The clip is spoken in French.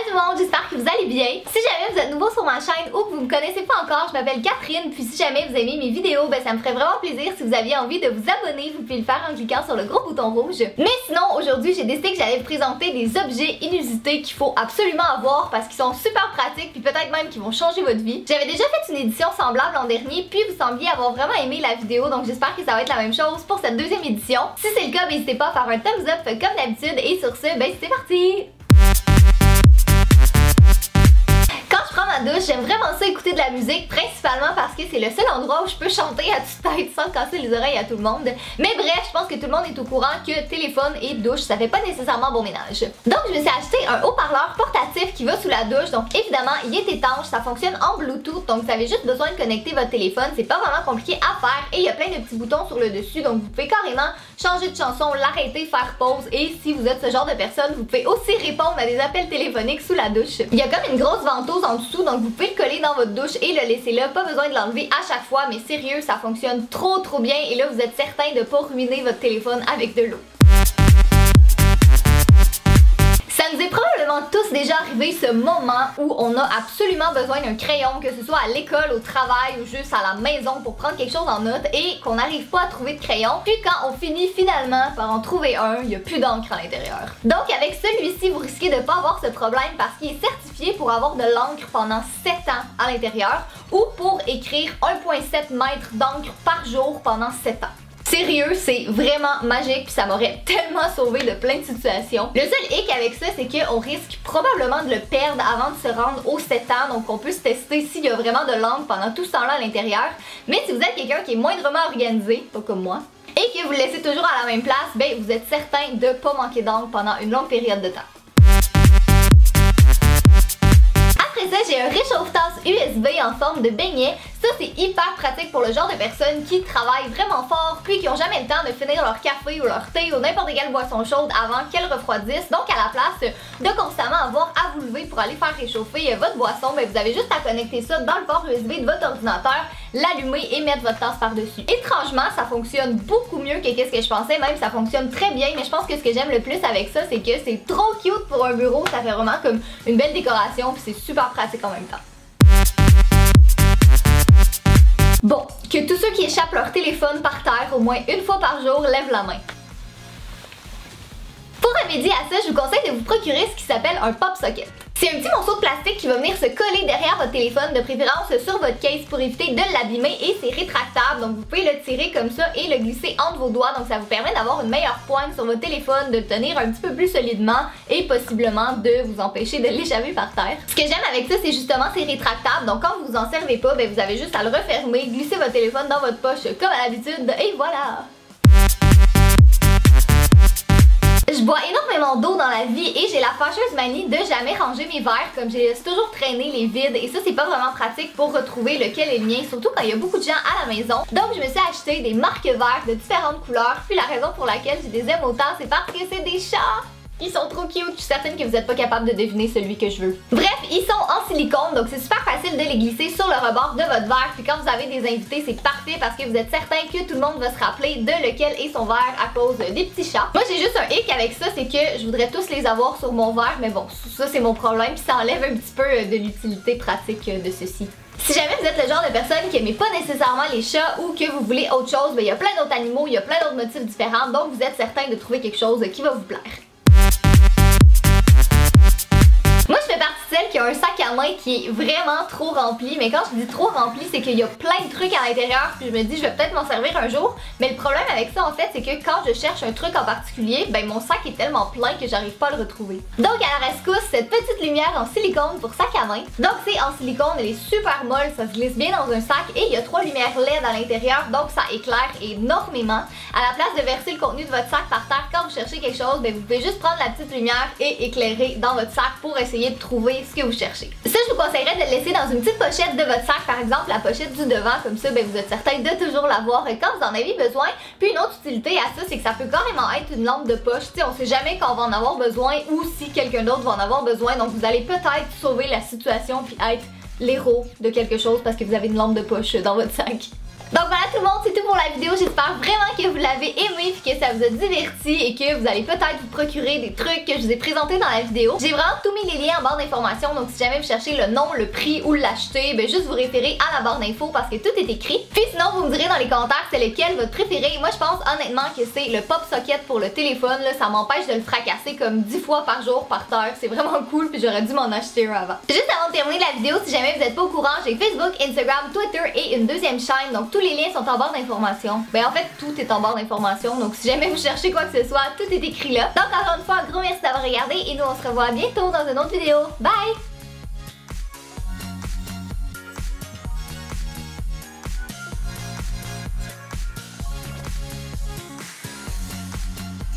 tout le monde, j'espère que vous allez bien. Si jamais vous êtes nouveau sur ma chaîne ou que vous me connaissez pas encore, je m'appelle Catherine, puis si jamais vous aimez mes vidéos, ça me ferait vraiment plaisir si vous aviez envie de vous abonner, vous pouvez le faire en cliquant sur le gros bouton rouge. Mais sinon, aujourd'hui, j'ai décidé que j'allais vous présenter des objets inusités qu'il faut absolument avoir parce qu'ils sont super pratiques puis peut-être même qu'ils vont changer votre vie. J'avais déjà fait une édition semblable l'an dernier, puis vous sembliez avoir vraiment aimé la vidéo, donc j'espère que ça va être la même chose pour cette deuxième édition. Si c'est le cas, n'hésitez pas à faire un thumbs up comme d'habitude et sur ce, c'est parti! J'aime vraiment ça écouter de la musique, principalement parce que c'est le seul endroit où je peux chanter à toute tête sans casser les oreilles à tout le monde. Mais bref, je pense que tout le monde est au courant que téléphone et douche, ça fait pas nécessairement bon ménage. Donc je me suis acheté un haut-parleur portatif qui va sous la douche, donc évidemment il est étanche, ça fonctionne en Bluetooth, donc vous avez juste besoin de connecter votre téléphone, c'est pas vraiment compliqué à faire et il y a plein de petits boutons sur le dessus, donc vous pouvez carrément changer de chanson, l'arrêter, faire pause et si vous êtes ce genre de personne, vous pouvez aussi répondre à des appels téléphoniques sous la douche. Il y a comme une grosse ventouse en dessous, donc vous pouvez le coller dans votre douche et le laisser là, pas besoin de l'enlever à chaque fois, mais sérieux, ça fonctionne trop bien et là vous êtes certain de pas ruiner votre téléphone avec de l'eau. Ça nous est probablement tous déjà arrivé ce moment où on a absolument besoin d'un crayon, que ce soit à l'école, au travail ou juste à la maison pour prendre quelque chose en note et qu'on n'arrive pas à trouver de crayon. Puis quand on finit finalement par en trouver un, il n'y a plus d'encre à l'intérieur. Donc avec celui-ci, vous risquez de pas avoir ce problème parce qu'il est certifié pour avoir de l'encre pendant 7 ans à l'intérieur ou pour écrire 1,7 mètres d'encre par jour pendant 7 ans. Sérieux, c'est vraiment magique puis ça m'aurait tellement sauvé de plein de situations. Le seul hic avec ça, c'est qu'on risque probablement de le perdre avant de se rendre aux 7 ans, donc on peut se tester s'il y a vraiment de l'encre pendant tout ce temps-là à l'intérieur. Mais si vous êtes quelqu'un qui est moindrement organisé, pas comme moi, et que vous le laissez toujours à la même place, vous êtes certain de pas manquer d'encre pendant une longue période de temps. Après ça, j'ai un réchauffe-tasse USB en forme de beignet. Ça, c'est hyper pratique pour le genre de personnes qui travaillent vraiment fort puis qui ont jamais le temps de finir leur café ou leur thé ou n'importe quelle boisson chaude avant qu'elle refroidisse. Donc, à la place de constamment avoir à vous lever pour aller faire réchauffer votre boisson, vous avez juste à connecter ça dans le port USB de votre ordinateur, l'allumer et mettre votre tasse par-dessus. Étrangement, ça fonctionne beaucoup mieux que ce que je pensais, même ça fonctionne très bien, mais je pense que ce que j'aime le plus avec ça, c'est que c'est trop cute pour un bureau, ça fait vraiment comme une belle décoration puis c'est super pratique en même temps. Bon, que tous ceux qui échappent leur téléphone par terre au moins une fois par jour lèvent la main. Pour remédier à ça, je vous conseille de vous procurer ce qui s'appelle un pop socket. C'est un petit morceau de plastique qui va venir se coller derrière votre téléphone, de préférence sur votre case pour éviter de l'abîmer et c'est rétractable, donc vous pouvez le tirer comme ça et le glisser entre vos doigts, donc ça vous permet d'avoir une meilleure poigne sur votre téléphone, de le tenir un petit peu plus solidement et possiblement de vous empêcher de l'échapper par terre. Ce que j'aime avec ça, c'est justement c'est rétractable, donc quand vous en servez pas, vous avez juste à le refermer, glisser votre téléphone dans votre poche comme à l'habitude et voilà! Je bois énormément d'eau dans la vie et j'ai la fâcheuse manie de jamais ranger mes verres, comme j'ai toujours traîné les vides et ça c'est pas vraiment pratique pour retrouver lequel est le mien, surtout quand il y a beaucoup de gens à la maison. Donc je me suis acheté des marque-verres de différentes couleurs, puis la raison pour laquelle je les aime autant, c'est parce que c'est des chats! Ils sont trop cute, je suis certaine que vous n'êtes pas capable de deviner celui que je veux. Bref, ils sont en silicone, donc c'est super facile de les glisser sur le rebord de votre verre. Puis quand vous avez des invités, c'est parfait parce que vous êtes certain que tout le monde va se rappeler de lequel est son verre à cause des petits chats. Moi j'ai juste un hic avec ça, c'est que je voudrais tous les avoir sur mon verre, mais bon, ça c'est mon problème, puis ça enlève un petit peu de l'utilité pratique de ceci. Si jamais vous êtes le genre de personne qui n'aimez pas nécessairement les chats ou que vous voulez autre chose, il y a plein d'autres animaux, il y a plein d'autres motifs différents, donc vous êtes certain de trouver quelque chose qui va vous plaire. Moi je fais partie de celles qui ont un sac à main qui est vraiment trop rempli, mais quand je dis trop rempli, c'est qu'il y a plein de trucs à l'intérieur, puis je me dis je vais peut-être m'en servir un jour, mais le problème avec ça en fait, c'est que quand je cherche un truc en particulier, mon sac est tellement plein que j'arrive pas à le retrouver. Donc à la rescousse, cette petite lumière en silicone pour sac à main. Donc c'est en silicone, elle est super molle, ça se glisse bien dans un sac et il y a 3 lumières LED à l'intérieur, donc ça éclaire énormément. À la place de verser le contenu de votre sac par terre quand vous cherchez quelque chose, vous pouvez juste prendre la petite lumière et éclairer dans votre sac pour essayer de trouver ce que vous cherchez. Ça, je vous conseillerais de le laisser dans une petite pochette de votre sac, par exemple la pochette du devant, comme ça vous êtes certain de toujours l'avoir quand vous en avez besoin. Puis une autre utilité à ça, c'est que ça peut carrément être une lampe de poche. On sait jamais quand on va en avoir besoin ou si quelqu'un d'autre va en avoir besoin, donc vous allez peut-être sauver la situation puis être l'héros de quelque chose parce que vous avez une lampe de poche dans votre sac. Donc voilà tout le monde, c'est tout pour la vidéo. J'espère vraiment que vous l'avez aimé et que ça vous a diverti et que vous allez peut-être vous procurer des trucs que je vous ai présentés dans la vidéo. J'ai vraiment tout mis les liens en barre d'informations, donc si jamais vous cherchez le nom, le prix ou l'acheter, ben juste vous référez à la barre d'infos parce que tout est écrit. Puis sinon vous me direz dans les commentaires c'est lequel votre préféré. Moi je pense honnêtement que c'est le pop socket pour le téléphone, là, ça m'empêche de le fracasser comme 10 fois par jour par terre. C'est vraiment cool puis j'aurais dû m'en acheter un avant. Juste avant de terminer la vidéo, si jamais vous n'êtes pas au courant, j'ai Facebook, Instagram, Twitter et une deuxième chaîne, donc tous les liens sont en barre d'informations. Ben en fait tout est en barre d'informations, donc si jamais vous cherchez quoi que ce soit, tout est écrit là. Donc encore une fois, un gros merci d'avoir regardé et nous on se revoit bientôt dans une autre vidéo. Bye!